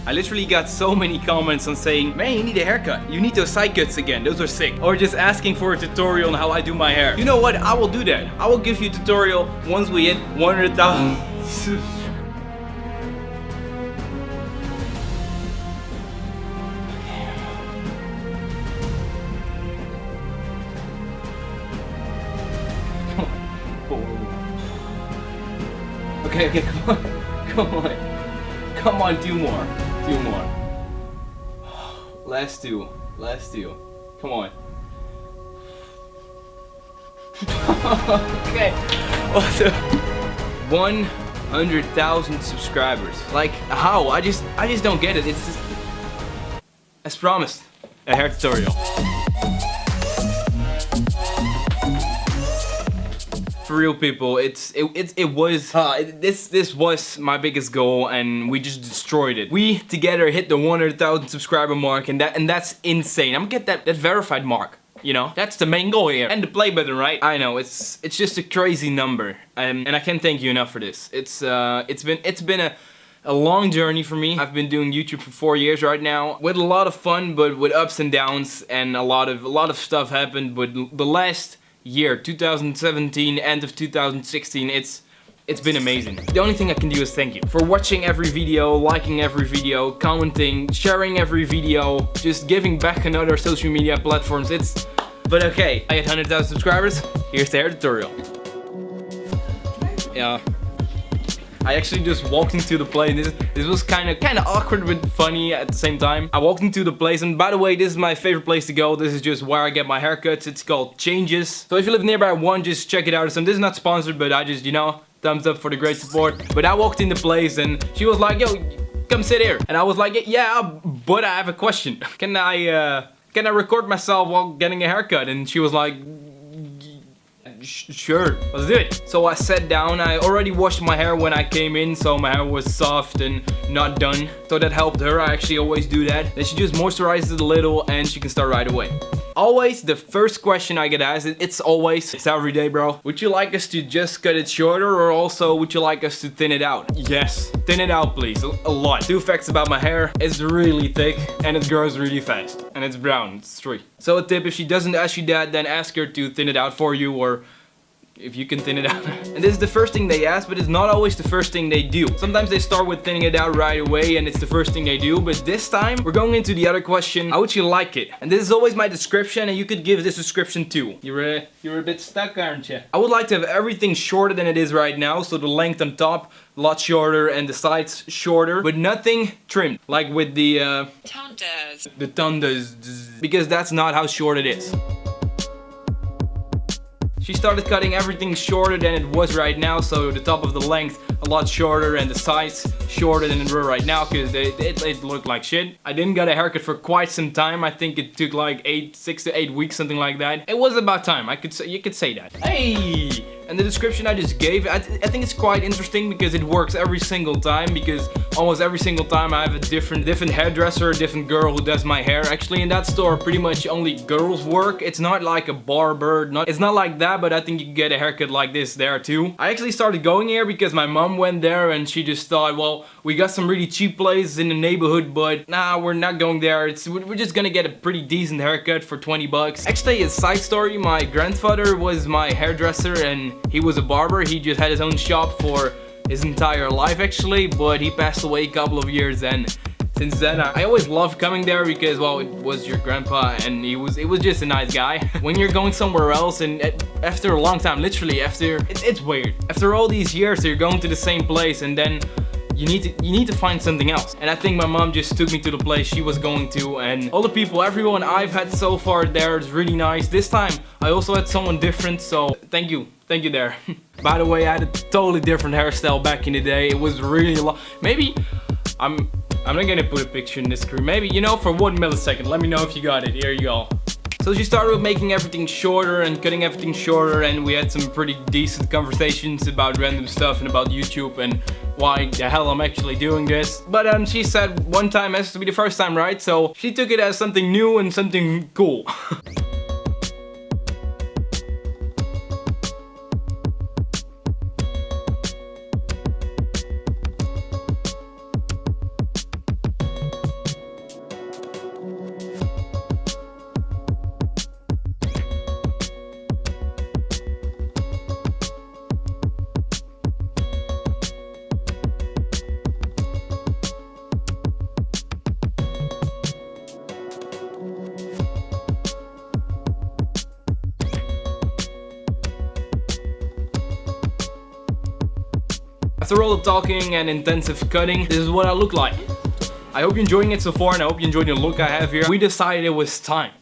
I literally got so many comments on saying, man, you need a haircut. You need those side cuts again. Those are sick. Or just asking for a tutorial on how I do my hair. You know what? I will do that. I will give you a tutorial once we hit 100,000. Okay, come on, do more. Last two, come on. Okay, also 100,000 subscribers. Like, how? I just don't get it. It's just, as promised, a hair tutorial. For real, people, this was my biggest goal, and we just destroyed it. We together hit the 100,000 subscriber mark, and that's insane. I'm gonna get that verified mark. You know, that's the main goal here. And the play button, right? I know, it's just a crazy number, and I can't thank you enough for this. It's been a long journey for me. I've been doing YouTube for 4 years right now, with a lot of fun, but with ups and downs, and a lot of stuff happened. But the last year, 2017, end of 2016, it's been amazing. The only thing I can do is thank you for watching every video, liking every video, commenting, sharing every video, just giving back on other social media platforms. But okay, I had 100,000 subscribers. Here's the hair tutorial. Yeah. I actually just walked into the place. This was kind of awkward but funny at the same time. I walked into the place, and by the way, this is my favorite place to go. This is just where I get my haircuts. It's called Changes. So if you live nearby one, just check it out. So this is not sponsored, but I just, you know, thumbs up for the great support. But I walked in the place and she was like, yo, come sit here. And I was like, yeah, but I have a question. Can I record myself while getting a haircut? And she was like, sure, let's do it. So I sat down. I already washed my hair when I came in, so my hair was soft and not done. So that helped her. I actually always do that. Then she just moisturizes it a little and she can start right away. Always the first question I get asked, it's every day, bro. Would you like us to just cut it shorter, or also would you like us to thin it out? Yes, thin it out please, a lot. 2 facts about my hair: it's really thick and it grows really fast. And it's brown, it's 3. So a tip, if she doesn't ask you that, then ask her to thin it out for you, or if you can thin it out. And this is the first thing they ask, but it's not always the first thing they do. Sometimes they start with thinning it out right away and it's the first thing they do, but this time we're going into the other question: how would you like it? And this is always my description, and you could give this description too. You're a bit stuck, aren't you? I would like to have everything shorter than it is right now, so the length on top a lot shorter and the sides shorter, but nothing trimmed, like with the tondas, because that's not how short it is. She started cutting everything shorter than it was right now, so the top of the length a lot shorter and the sides shorter than it were right now, because it looked like shit. I didn't get a haircut for quite some time. I think it took like 6 to 8 weeks, something like that. It was about time. You could say that. Hey! And the description I just gave, I think it's quite interesting because it works every single time, because almost every single time I have a different hairdresser, a different girl who does my hair. Actually, in that store pretty much only girls work. It's not like a barber, it's not like that, but I think you can get a haircut like this there too. I actually started going here because my mom went there and she just thought, well, we got some really cheap places in the neighborhood, but nah, we're not going there. We're just gonna get a pretty decent haircut for 20 bucks. Actually, a side story, my grandfather was my hairdresser and he was a barber. He just had his own shop for his entire life actually, but he passed away a couple of years, and since then I always loved coming there because, well, it was your grandpa and it was just a nice guy. When you're going somewhere else and after a long time, literally it's weird. After all these years you're going to the same place and then you need to find something else. And I think my mom just took me to the place she was going to, and all the people, everyone I've had so far there is really nice. This time I also had someone different, so thank you there. By the way, I had a totally different hairstyle back in the day. It was really long. Maybe I'm not gonna put a picture in this screen. Maybe, you know, for 1 millisecond. Let me know if you got it. Here you go. So she started with making everything shorter and cutting everything shorter, and we had some pretty decent conversations about random stuff and about YouTube and why the hell I'm actually doing this. But she said one time has to be the first time, right? So she took it as something new and something cool. After all the talking and intensive cutting, this is what I look like. I hope you're enjoying it so far, and I hope you enjoyed the look I have here. We decided it was time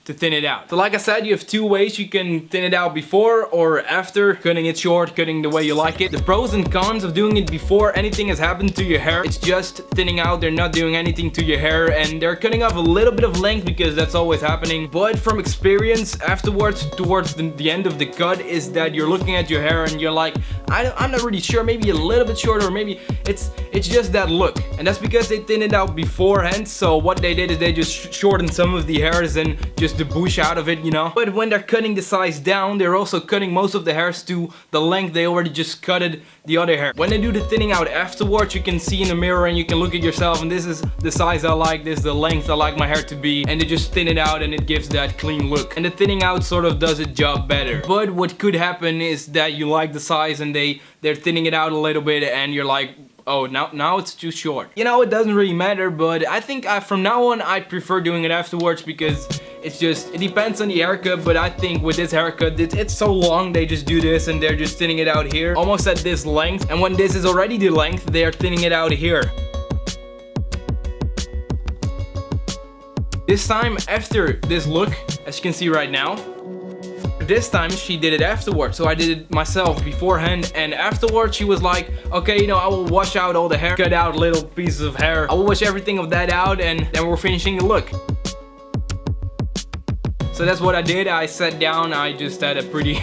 to thin it out. So like I said, you have two ways you can thin it out: before or after. Cutting it short, cutting the way you like it. The pros and cons of doing it before anything has happened to your hair: it's just thinning out, they're not doing anything to your hair, and they're cutting off a little bit of length because that's always happening. But from experience, afterwards, towards the end of the cut, is that you're looking at your hair and you're like, I'm not really sure, maybe a little bit shorter, or maybe it's just that look. And that's because they thinned it out beforehand. So what they did is they just shortened some of the hairs and just the bush out of it, you know. But when they're cutting the size down, they're also cutting most of the hairs to the length they already just cutted the other hair. When they do the thinning out afterwards, you can see in the mirror and you can look at yourself, and this is the size I like, this is the length I like my hair to be, and they just thin it out and it gives that clean look. And the thinning out sort of does its job better. But what could happen is that you like the size and they're thinning it out a little bit and you're like, oh, now it's too short. You know, it doesn't really matter, but I think from now on I prefer doing it afterwards, because it depends on the haircut. But I think with this haircut, it's so long, they just do this and they're just thinning it out here, almost at this length. And when this is already the length, they are thinning it out here. This time, after this look, as you can see right now, this time she did it afterwards. So I did it myself beforehand, and afterwards she was like, okay, you know, I will wash out all the hair, cut out little pieces of hair, I will wash everything of that out, and then we're finishing the look. So that's what I did. I sat down, I just had a pretty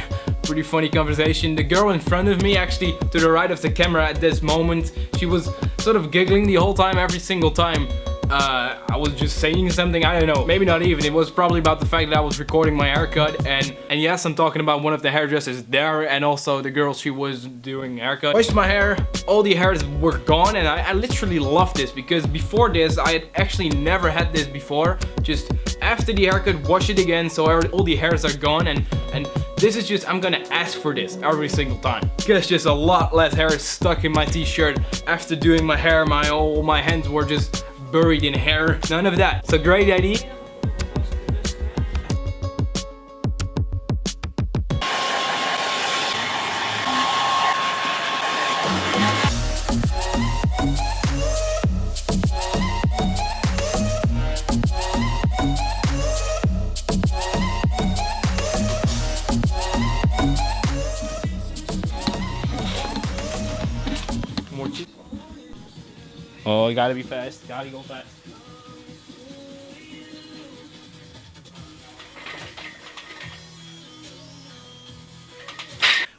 funny conversation. The girl in front of me, actually to the right of the camera at this moment, she was sort of giggling the whole time, every single time I was just saying something, I don't know, maybe not even. It was probably about the fact that I was recording my haircut, and yes, I'm talking about one of the hairdressers there, and also the girl she was doing haircut. Washed my hair, all the hairs were gone, and I literally love this, because before this I had actually never had this before. Just after the haircut, wash it again, so all the hairs are gone, and this is just, I'm gonna ask for this every single time, because just a lot less hair stuck in my t-shirt after doing my hair. All my hands were just buried in hair. None of that. So great idea. More cheese. Oh, you gotta be fast. Gotta go fast.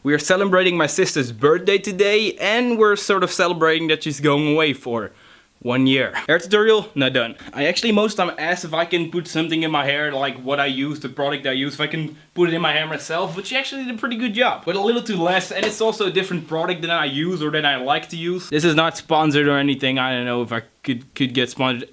We are celebrating my sister's birthday today, and we're sort of celebrating that she's going away for 1 year. Hair tutorial, not done. I actually most time ask if I can put something in my hair, like what I use, the product I use, if I can put it in my hair myself, but she actually did a pretty good job. But a little too less, and it's also a different product than I use or than I like to use. This is not sponsored or anything. I don't know if I could get sponsored.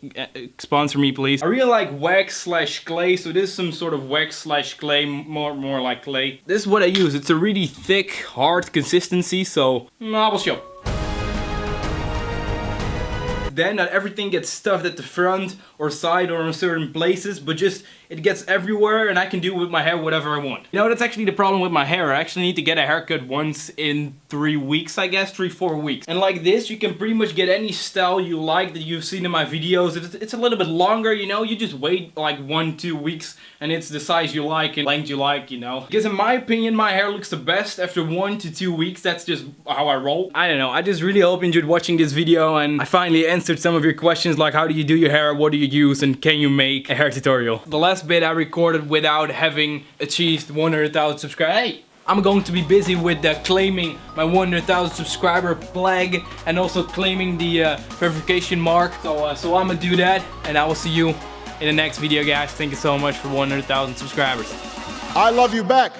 Sponsor me, please. I really like wax slash clay, so this is some sort of wax slash clay, more like clay. This is what I use. It's a really thick, hard consistency, so I will show. Then not everything gets stuffed at the front or side or in certain places, but just it gets everywhere, and I can do with my hair whatever I want. You know, that's actually the problem with my hair. I actually need to get a haircut once in 3 weeks, I guess, 3-4 weeks. And like this, you can pretty much get any style you like that you've seen in my videos. It's a little bit longer, you know, you just wait like 1-2 weeks and it's the size you like and length you like, you know. Because in my opinion, my hair looks the best after 1 to 2 weeks. That's just how I roll. I don't know, I just really hope you enjoyed watching this video, and I finally answered some of your questions, like how do you do your hair, what do you use, and can you make a hair tutorial. The last bit I recorded without having achieved 100,000 subscribers. Hey, I'm going to be busy with claiming my 100,000 subscriber flag, and also claiming the verification mark. So I'm gonna do that, and I will see you in the next video, guys. Thank you so much for 100,000 subscribers. I love you back.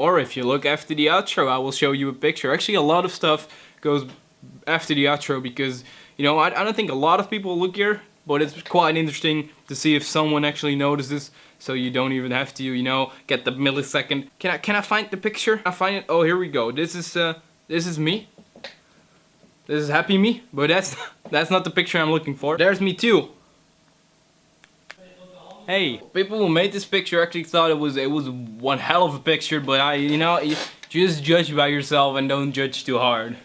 Or if you look after the outro, I will show you a picture. Actually, a lot of stuff goes after the outro, because, you know, I don't think a lot of people look here, but it's quite interesting to see if someone actually notices, so you don't even have to, you know, get the millisecond. Can I find the picture? I find it. Oh, here we go. This is me. This is happy me, but that's not the picture I'm looking for. There's me too. Hey, people who made this picture actually thought it was one hell of a picture, but you know, just judge by yourself and don't judge too hard.